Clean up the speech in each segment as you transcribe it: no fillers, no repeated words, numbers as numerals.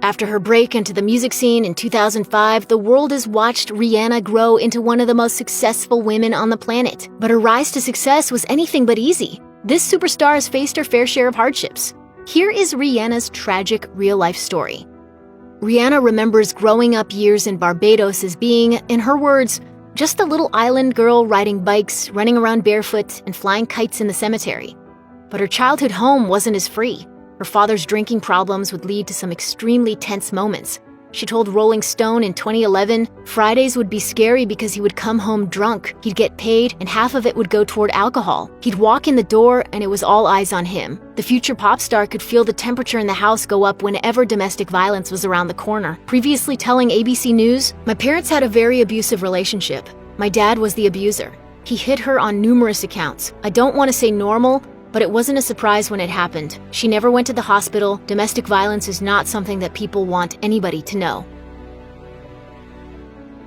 After her break into the music scene in 2005, the world has watched Rihanna grow into one of the most successful women on the planet. But her rise to success was anything but easy. This superstar has faced her fair share of hardships. Here is Rihanna's tragic real-life story. Rihanna remembers growing up years in Barbados as being, in her words, just a little island girl riding bikes, running around barefoot, and flying kites in the cemetery. But her childhood home wasn't as free. Her father's drinking problems would lead to some extremely tense moments. She told Rolling Stone in 2011, Fridays would be scary because he would come home drunk, he'd get paid, and half of it would go toward alcohol. He'd walk in the door, and it was all eyes on him. The future pop star could feel the temperature in the house go up whenever domestic violence was around the corner. Previously telling ABC News, "My parents had a very abusive relationship. My dad was the abuser. He hit her on numerous accounts. I don't want to say normal, but it wasn't a surprise when it happened. She never went to the hospital. Domestic violence is not something that people want anybody to know."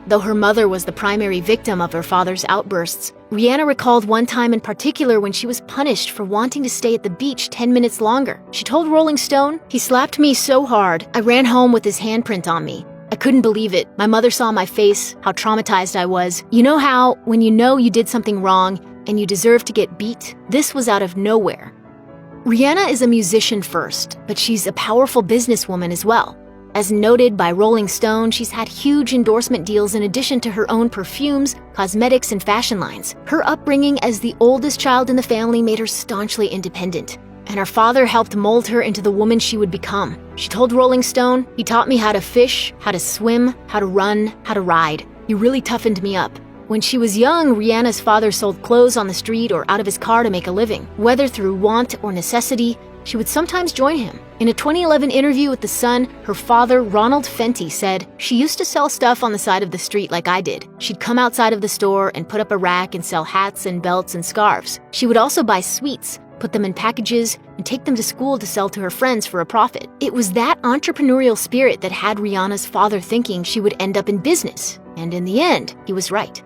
Though her mother was the primary victim of her father's outbursts, Rihanna recalled one time in particular when she was punished for wanting to stay at the beach 10 minutes longer. She told Rolling Stone, "He slapped me so hard, I ran home with his handprint on me. I couldn't believe it. My mother saw my face, how traumatized I was. You know how, when you know you did something wrong, and you deserve to get beat? This was out of nowhere." Rihanna is a musician first, but she's a powerful businesswoman as well. As noted by Rolling Stone, she's had huge endorsement deals in addition to her own perfumes, cosmetics, and fashion lines. Her upbringing as the oldest child in the family made her staunchly independent, and her father helped mold her into the woman she would become. She told Rolling Stone, "He taught me how to fish, how to swim, how to run, how to ride. He really toughened me up." When she was young, Rihanna's father sold clothes on the street or out of his car to make a living. Whether through want or necessity, she would sometimes join him. In a 2011 interview with The Sun, her father, Ronald Fenty, said, "She used to sell stuff on the side of the street like I did. She'd come outside of the store and put up a rack and sell hats and belts and scarves. She would also buy sweets, put them in packages, and take them to school to sell to her friends for a profit." It was that entrepreneurial spirit that had Rihanna's father thinking she would end up in business. And in the end, he was right.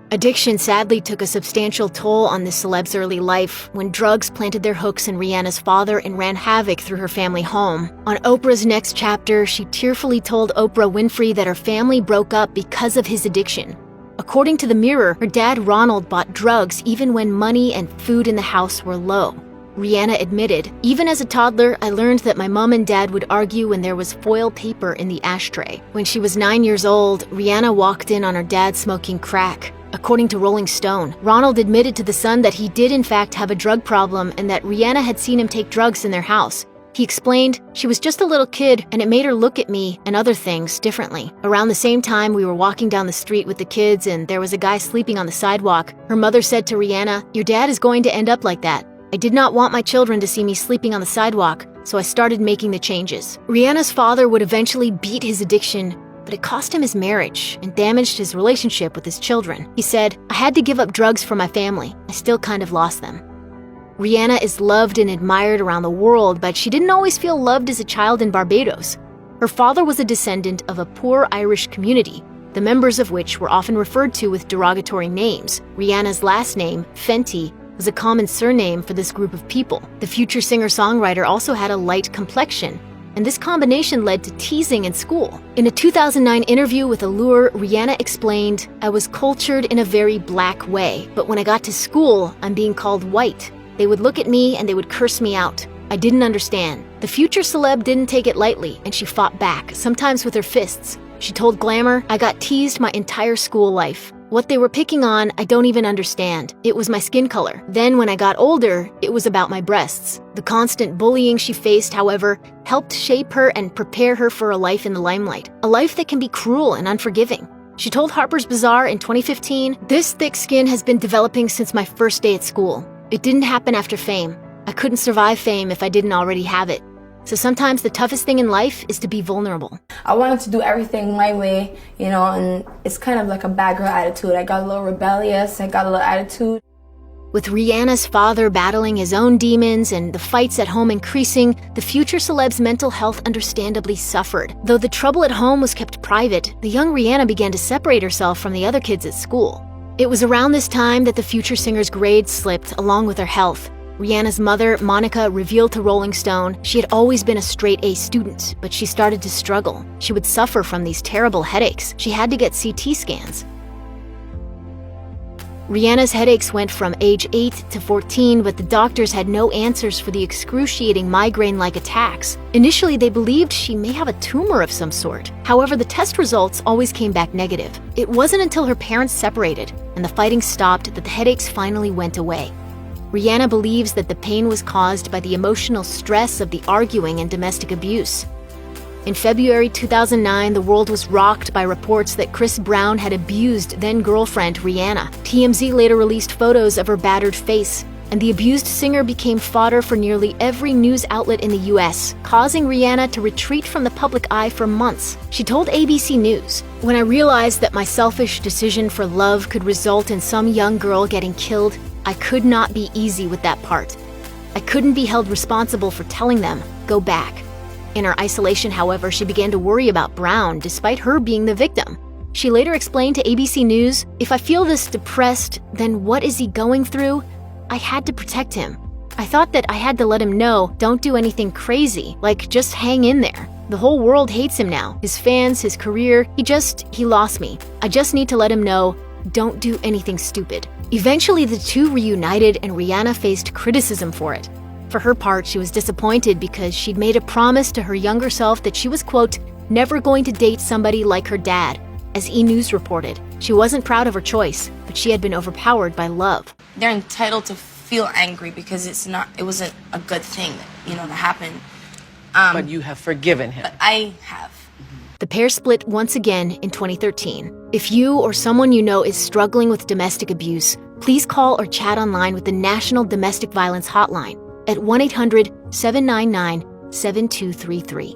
Addiction sadly took a substantial toll on this celeb's early life when drugs planted their hooks in Rihanna's father and ran havoc through her family home. On Oprah's Next Chapter, she tearfully told Oprah Winfrey that her family broke up because of his addiction. According to The Mirror, her dad Ronald bought drugs even when money and food in the house were low. Rihanna admitted, "Even as a toddler, I learned that my mom and dad would argue when there was foil paper in the ashtray." When she was 9 years old, Rihanna walked in on her dad smoking crack. According to Rolling Stone, Ronald admitted to The Sun that he did in fact have a drug problem and that Rihanna had seen him take drugs in their house. He explained, "She was just a little kid and it made her look at me and other things differently. Around the same time, we were walking down the street with the kids and there was a guy sleeping on the sidewalk. Her mother said to Rihanna, 'Your dad is going to end up like that.' I did not want my children to see me sleeping on the sidewalk, so I started making the changes." Rihanna's father would eventually beat his addiction, but it cost him his marriage and damaged his relationship with his children. He said, "I had to give up drugs for my family. I still kind of lost them." Rihanna is loved and admired around the world, but she didn't always feel loved as a child in Barbados. Her father was a descendant of a poor Irish community, the members of which were often referred to with derogatory names. Rihanna's last name, Fenty, was a common surname for this group of people. The future singer-songwriter also had a light complexion, and this combination led to teasing in school. In a 2009 interview with Allure, Rihanna explained, "I was cultured in a very black way, but when I got to school, I'm being called white. They would look at me and they would curse me out. I didn't understand." The future celeb didn't take it lightly, and she fought back, sometimes with her fists. She told Glamour, "I got teased my entire school life. What they were picking on, I don't even understand. It was my skin color. Then when I got older, it was about my breasts." The constant bullying she faced, however, helped shape her and prepare her for a life in the limelight, a life that can be cruel and unforgiving. She told Harper's Bazaar in 2015, "This thick skin has been developing since my first day at school. It didn't happen after fame. I couldn't survive fame if I didn't already have it. So sometimes the toughest thing in life is to be vulnerable." I wanted to do everything my way, and it's kind of like a bad girl attitude. I got a little rebellious, I got a little attitude. With Rihanna's father battling his own demons and the fights at home increasing, the future celeb's mental health understandably suffered. Though the trouble at home was kept private, the young Rihanna began to separate herself from the other kids at school. It was around this time that the future singer's grades slipped along with her health. Rihanna's mother, Monica, revealed to Rolling Stone she had always been a straight-A student, but she started to struggle. She would suffer from these terrible headaches. She had to get CT scans. Rihanna's headaches went from age 8 to 14, but the doctors had no answers for the excruciating migraine-like attacks. Initially, they believed she may have a tumor of some sort. However, the test results always came back negative. It wasn't until her parents separated and the fighting stopped that the headaches finally went away. Rihanna believes that the pain was caused by the emotional stress of the arguing and domestic abuse. In February 2009, the world was rocked by reports that Chris Brown had abused then-girlfriend Rihanna. TMZ later released photos of her battered face, and the abused singer became fodder for nearly every news outlet in the US, causing Rihanna to retreat from the public eye for months. She told ABC News, "When I realized that my selfish decision for love could result in some young girl getting killed, I could not be easy with that part. I couldn't be held responsible for telling them, go back." In her isolation, however, she began to worry about Brown, despite her being the victim. She later explained to ABC News, "If I feel this depressed, then what is he going through? I had to protect him. I thought that I had to let him know, don't do anything crazy, like just hang in there. The whole world hates him now, his fans, his career, he lost me. I just need to let him know, don't do anything stupid." Eventually, the two reunited and Rihanna faced criticism for it. For her part, she was disappointed because she'd made a promise to her younger self that she was, quote, never going to date somebody like her dad. As E! News reported, she wasn't proud of her choice, but she had been overpowered by love. They're entitled to feel angry because it wasn't a good thing, that happened. But you have forgiven him. But I have. The pair split once again in 2013. If you or someone you know is struggling with domestic abuse, please call or chat online with the National Domestic Violence Hotline at 1-800-799-7233.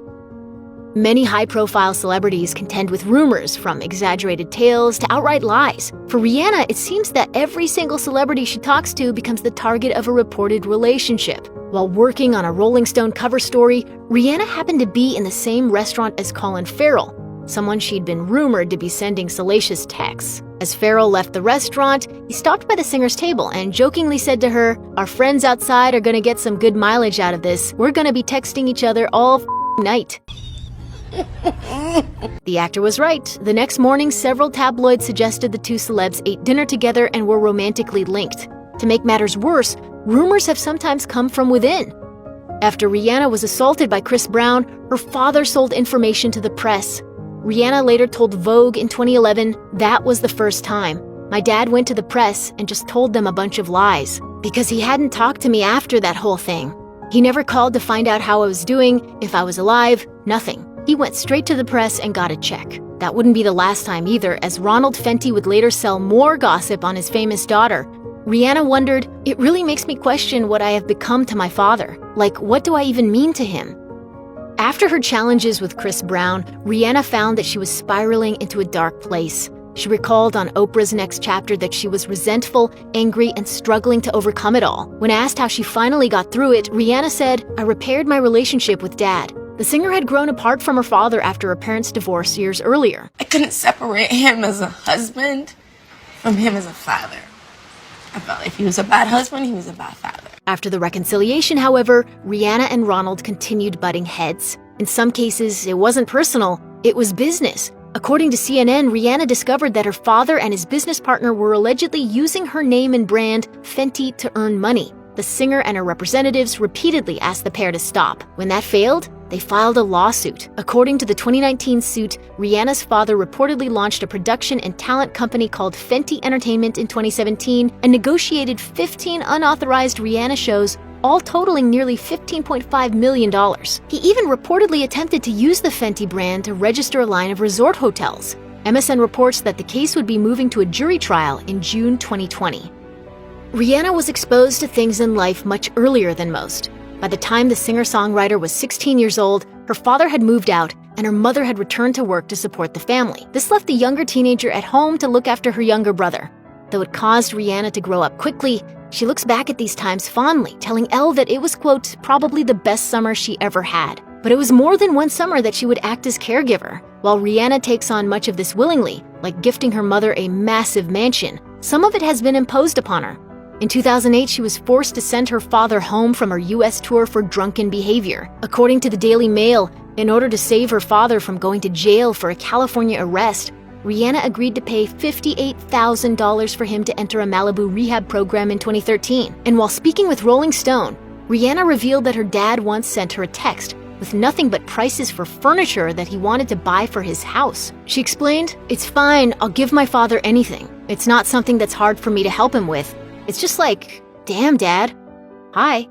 Many high-profile celebrities contend with rumors, from exaggerated tales to outright lies. For Rihanna, it seems that every single celebrity she talks to becomes the target of a reported relationship. While working on a Rolling Stone cover story, Rihanna happened to be in the same restaurant as Colin Farrell, someone she'd been rumored to be sending salacious texts. As Farrell left the restaurant, he stopped by the singer's table and jokingly said to her, "Our friends outside are gonna get some good mileage out of this. We're gonna be texting each other all night." The actor was right. The next morning, several tabloids suggested the two celebs ate dinner together and were romantically linked. To make matters worse, rumors have sometimes come from within. After Rihanna was assaulted by Chris Brown, her father sold information to the press. Rihanna later told Vogue in 2011, "That was the first time. My dad went to the press and just told them a bunch of lies, because he hadn't talked to me after that whole thing. He never called to find out how I was doing, if I was alive, nothing. He went straight to the press and got a check." That wouldn't be the last time either, as Ronald Fenty would later sell more gossip on his famous daughter. Rihanna wondered, "It really makes me question what I have become to my father. Like, what do I even mean to him?" After her challenges with Chris Brown, Rihanna found that she was spiraling into a dark place. She recalled on Oprah's Next Chapter that she was resentful, angry, and struggling to overcome it all. When asked how she finally got through it, Rihanna said, "I repaired my relationship with Dad." The singer had grown apart from her father after her parents' divorce years earlier. I couldn't separate him as a husband from him as a father. I felt like if he was a bad husband, he was a bad father. After the reconciliation, however, Rihanna and Ronald continued butting heads. In some cases, it wasn't personal, it was business. According to CNN, Rihanna discovered that her father and his business partner were allegedly using her name and brand, Fenty, to earn money. The singer and her representatives repeatedly asked the pair to stop. When that failed, they filed a lawsuit. According to the 2019 suit, Rihanna's father reportedly launched a production and talent company called Fenty Entertainment in 2017 and negotiated 15 unauthorized Rihanna shows, all totaling nearly $15.5 million. He even reportedly attempted to use the Fenty brand to register a line of resort hotels. MSN reports that the case would be moving to a jury trial in June 2020. Rihanna was exposed to things in life much earlier than most. By the time the singer-songwriter was 16 years old, her father had moved out and her mother had returned to work to support the family. This left the younger teenager at home to look after her younger brother. Though it caused Rihanna to grow up quickly, she looks back at these times fondly, telling Elle that it was, quote, probably the best summer she ever had. But it was more than one summer that she would act as caregiver. While Rihanna takes on much of this willingly, like gifting her mother a massive mansion, some of it has been imposed upon her. In 2008, she was forced to send her father home from her US tour for drunken behavior. According to the Daily Mail, in order to save her father from going to jail for a California arrest, Rihanna agreed to pay $58,000 for him to enter a Malibu rehab program in 2013. And while speaking with Rolling Stone, Rihanna revealed that her dad once sent her a text with nothing but prices for furniture that he wanted to buy for his house. She explained, "It's fine, I'll give my father anything. It's not something that's hard for me to help him with. It's just like, damn, Dad. Hi."